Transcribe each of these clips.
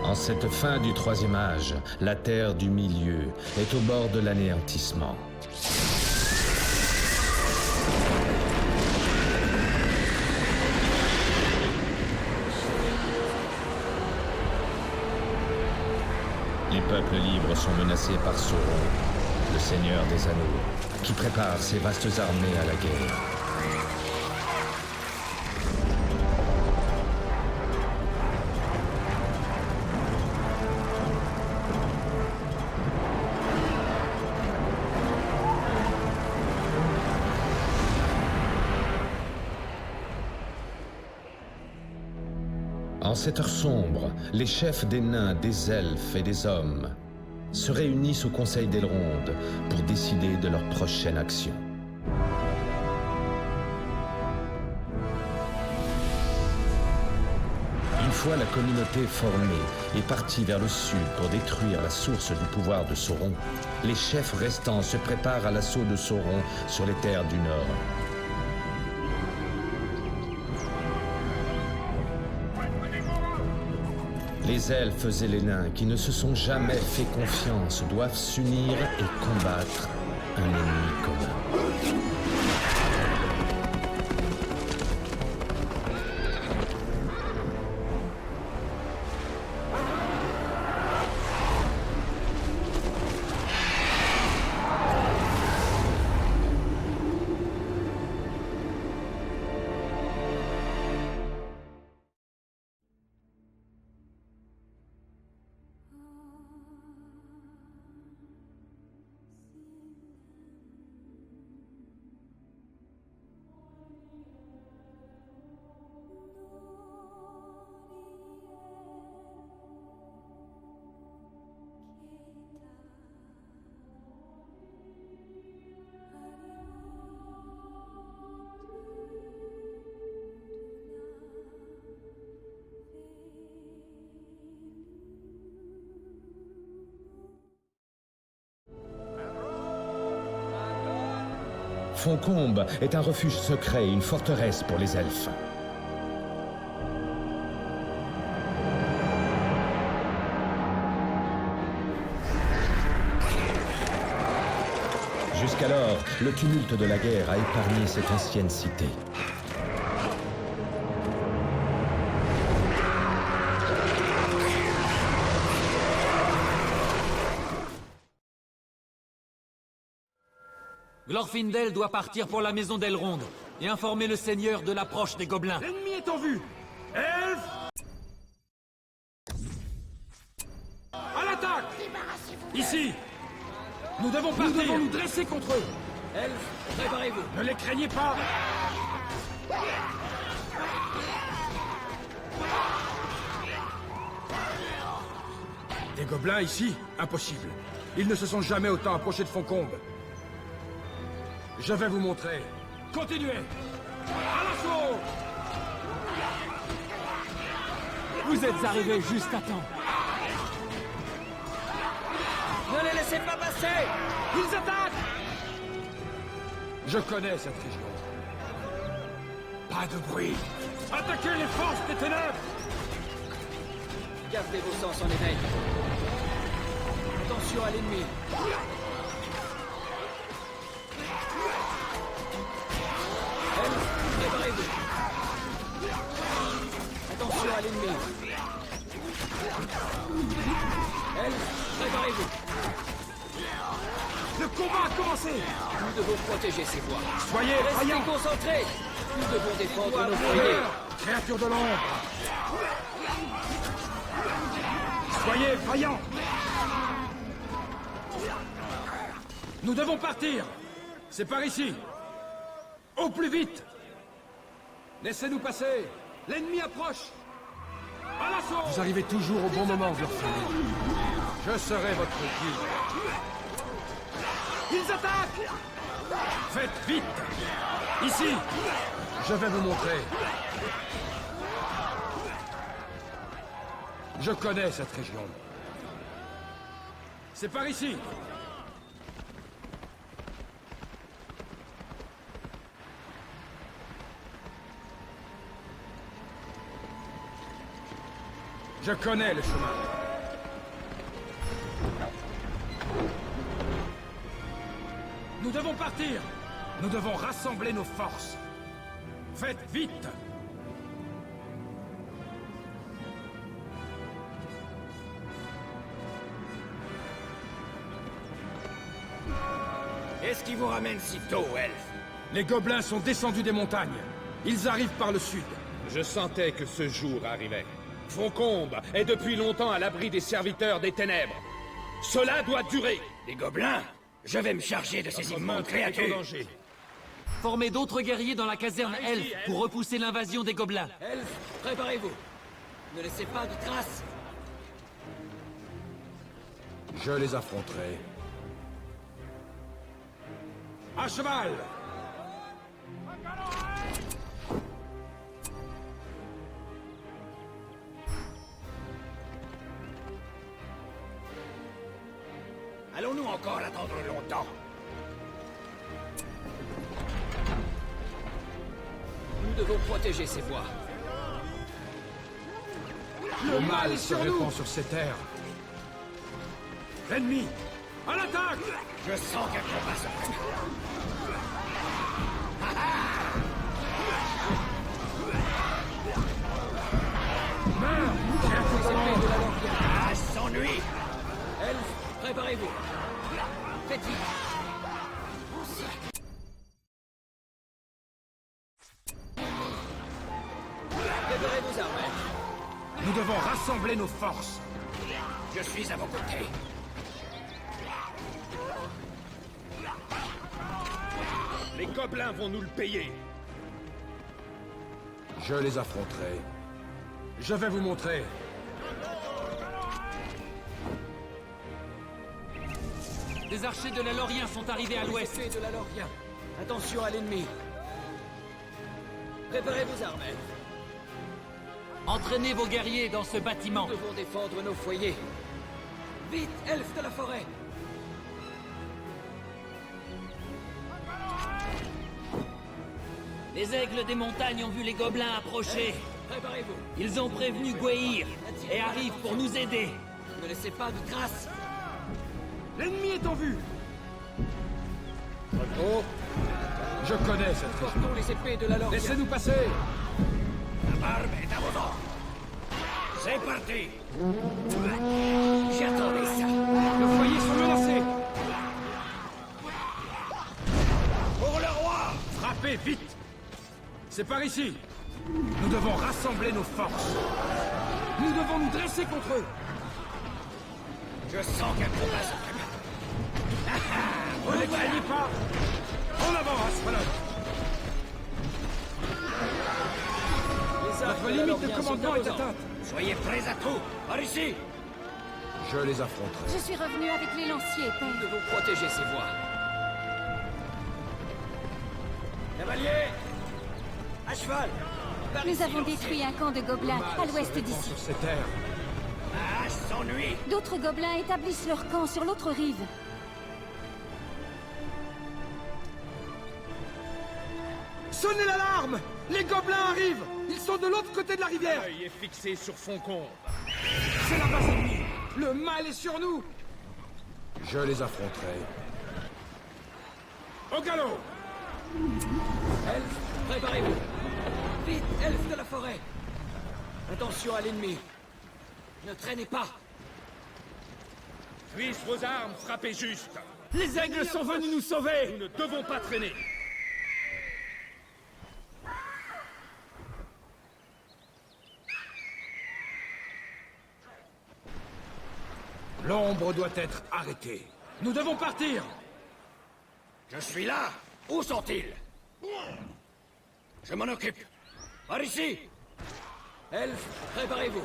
En cette fin du troisième âge, la Terre du Milieu est au bord de l'anéantissement. Les peuples libres sont menacés par Sauron, le Seigneur des Anneaux, qui prépare ses vastes armées à la guerre. En cette heure sombre, les chefs des nains, des elfes et des hommes se réunissent au Conseil d'Elrond pour décider de leur prochaine action. Une fois la communauté formée et partie vers le sud pour détruire la source du pouvoir de Sauron, les chefs restants se préparent à l'assaut de Sauron sur les terres du Nord. Les elfes et les nains qui ne se sont jamais fait confiance doivent s'unir et combattre un ennemi commun. Foncombe est un refuge secret, une forteresse pour les elfes. Jusqu'alors, le tumulte de la guerre a épargné cette ancienne cité. Glorfindel doit partir pour la maison d'Elrond et informer le seigneur de l'approche des gobelins. L'ennemi est en vue! Elfe! À l'attaque! Ici! Nous devons partir! Nous devons nous dresser contre eux! Elfe, préparez-vous. Ne les craignez pas! Des gobelins ici? Impossible. Ils ne se sont jamais autant approchés de Foncombe. Je vais vous montrer. Continuez! À l'assaut! Vous êtes arrivés juste à temps. Ne les laissez pas passer! Ils attaquent! Je connais cette région. Pas de bruit. Attaquez les forces des ténèbres! Gardez vos sens en éveil. Attention à l'ennemi. Préparez-vous. Attention à l'ennemi. Préparez-vous. Le combat a commencé! Nous devons protéger ces voies. Soyez Restez vaillants! concentrés. Nous devons défendre nos foyers. Créatures de l'ombre! Soyez vaillants! Nous devons partir! C'est par ici! Au plus vite! Laissez-nous passer! L'ennemi approche! À l'assaut! Vous arrivez toujours au bon moment, Glorfindel. Je serai votre guide. Ils attaquent! Faites vite! Ici! Je vais vous montrer. Je connais cette région. C'est par ici! Je connais le chemin. Nous devons partir! Nous devons rassembler nos forces! Faites vite! Qu'est-ce qui vous ramène si tôt, elfe? Les gobelins sont descendus des montagnes. Ils arrivent par le sud. Je sentais que ce jour arrivait. Foncombe est depuis longtemps à l'abri des serviteurs des ténèbres. Cela doit durer. Des gobelins? Je vais me charger de ces immondes créatures. Formez d'autres guerriers dans la caserne elfe pour repousser l'invasion des gobelins. Elfe, préparez-vous. Ne laissez pas de traces. Je les affronterai. À cheval! Allons-nous encore attendre longtemps? Nous devons protéger ces voies. Le mal se répand sur ces terres. L'ennemi! À l'attaque! Je sens qu'un combat se prépare. Ah, s'ennuie! Elfe, préparez-vous. Faites vite. Préparez vos armes. Nous devons rassembler nos forces. Je suis à vos côtés. Les gobelins vont nous le payer. Je les affronterai. Je vais vous montrer. Des archers de la Lorien sont arrivés à l'ouest. Les épées de la Lorien. Attention à l'ennemi. Préparez vos armes. Entraînez vos guerriers dans ce bâtiment. Nous devons défendre nos foyers. Vite, elfes de la forêt. Les aigles des montagnes ont vu les gobelins approcher. Préparez-vous. Ils ont prévenu Gweir et arrivent pour nous aider. Ne laissez pas de traces. L'ennemi est en vue. Oh, je connais cette région. Portons les épées de la Lorien. Laissez-nous passer. La barbe est à vos ordres. C'est parti. J'attendais ça. Nos foyers sont menacés. Pour le roi. Frappez vite. C'est par ici. Nous devons rassembler nos forces. Nous devons nous dresser contre eux. Je sens qu'un combat se prépare. Vous ne les craignez pas. En avant, Asphalote. Notre limite de commandement est atteinte. Soyez prêts à tout. Par ici. Je les affronterai. Je suis revenu avec les lanciers, Nous père. devons protéger ces voies. Cavalier. À cheval. Par Nous ici, avons lancier. détruit un camp de gobelins à l'ouest Répand d'ici. sur ces terres. Ah, s'ennuie. D'autres gobelins établissent leur camp sur l'autre rive. Sonnez l'alarme. Les gobelins arrivent. Ils sont de l'autre côté de la rivière. L'œil est fixé sur Foncombe. C'est la base ennemie. Le mal est sur nous. Je les affronterai. Au galop. Elfes, préparez-vous. Vite, elfes de la forêt. Attention à l'ennemi. Ne traînez pas. Puissent vos armes frapper juste. Les aigles sont venus nous sauver. Nous ne devons pas traîner. L'ombre doit être arrêtée. Nous devons partir. Je suis là. Où sont-ils? Je m'en occupe. Par ici. Elfes, préparez-vous.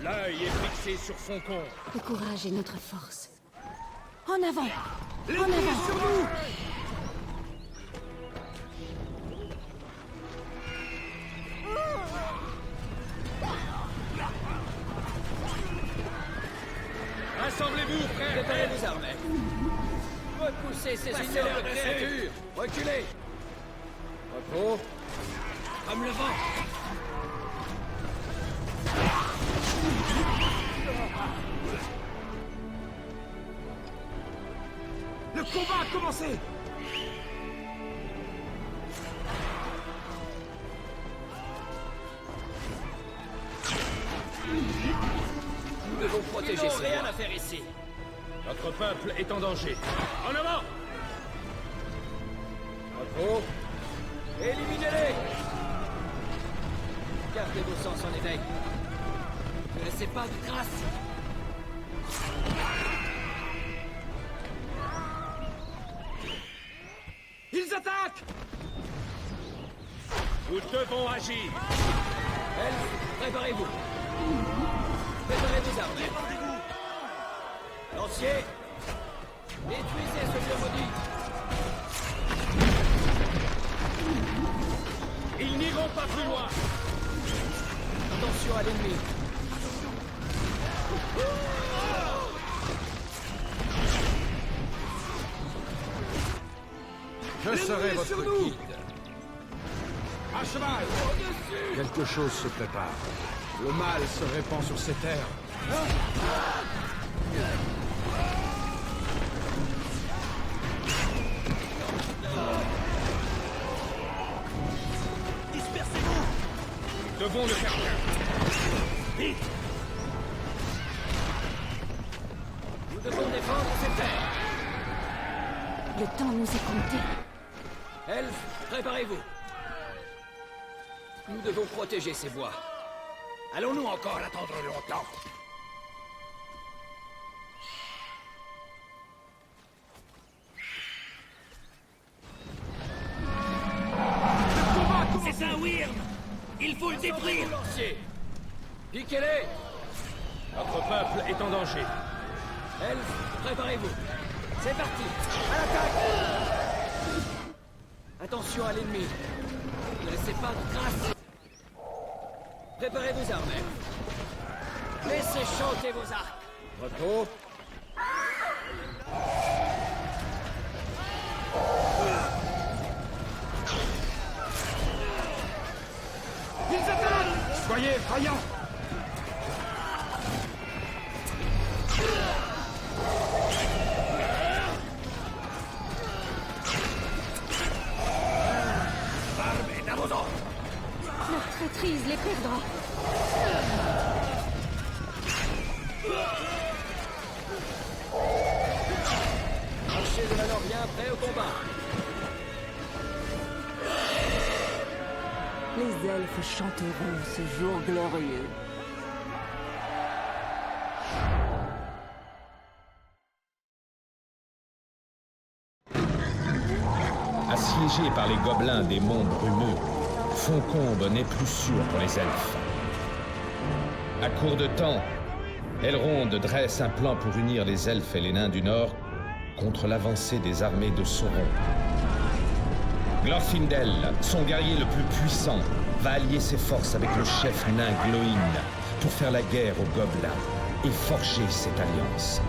L'œil est fixé sur Foncombe. Le courage est notre force. En avant! En L'ennemi est avant! sur nous. Rassemblez-vous, frères. Préparez vos armes. Repoussez ces ignorants de créatures. Reculez. Repos. Comme le vent. Le combat a commencé! Nous devons protéger ces rien à faire ici. Notre peuple est en danger. En avant! Repos. Éliminez-les! Gardez vos sens en éveil. Ne laissez pas de traces. Ils attaquent! Nous devons agir. Elfes, préparez-vous. Préparez vos armes. Lanciers, détruisez ce vieux maudit. Ils n'iront pas plus loin. Attention à l'ennemi. Je serai votre sur nous. guide. À cheval! Quelque chose se prépare. Le mal se répand sur ces terres. Nous devons le faire taire. Vite! Nous devons défendre ces terres. Le temps nous est compté. Elfes, préparez-vous. Nous devons protéger ces bois. Allons-nous encore attendre longtemps? C'est un Wyrm! Il faut le détruire! Lanciers, piquez-les. Notre peuple est en danger. Elfes, préparez-vous. C'est parti. À l'attaque. Attention à l'ennemi. Ne laissez pas de traces. Préparez vos armes. Elfes. Laissez chanter vos arcs. Repos. Ils attaquent! Soyez effrayants! Leur traîtrise les perdra. Marchez de la Lorien, prêts au combat. Les elfes chanteront ce jour glorieux. Assiégé par les gobelins des monts brumeux, Foncombe n'est plus sûr pour les elfes. À court de temps, Elrond dresse un plan pour unir les elfes et les nains du Nord contre l'avancée des armées de Sauron. Glorfindel, son guerrier le plus puissant, va allier ses forces avec le chef nain Glóin pour faire la guerre aux gobelins et forger cette alliance.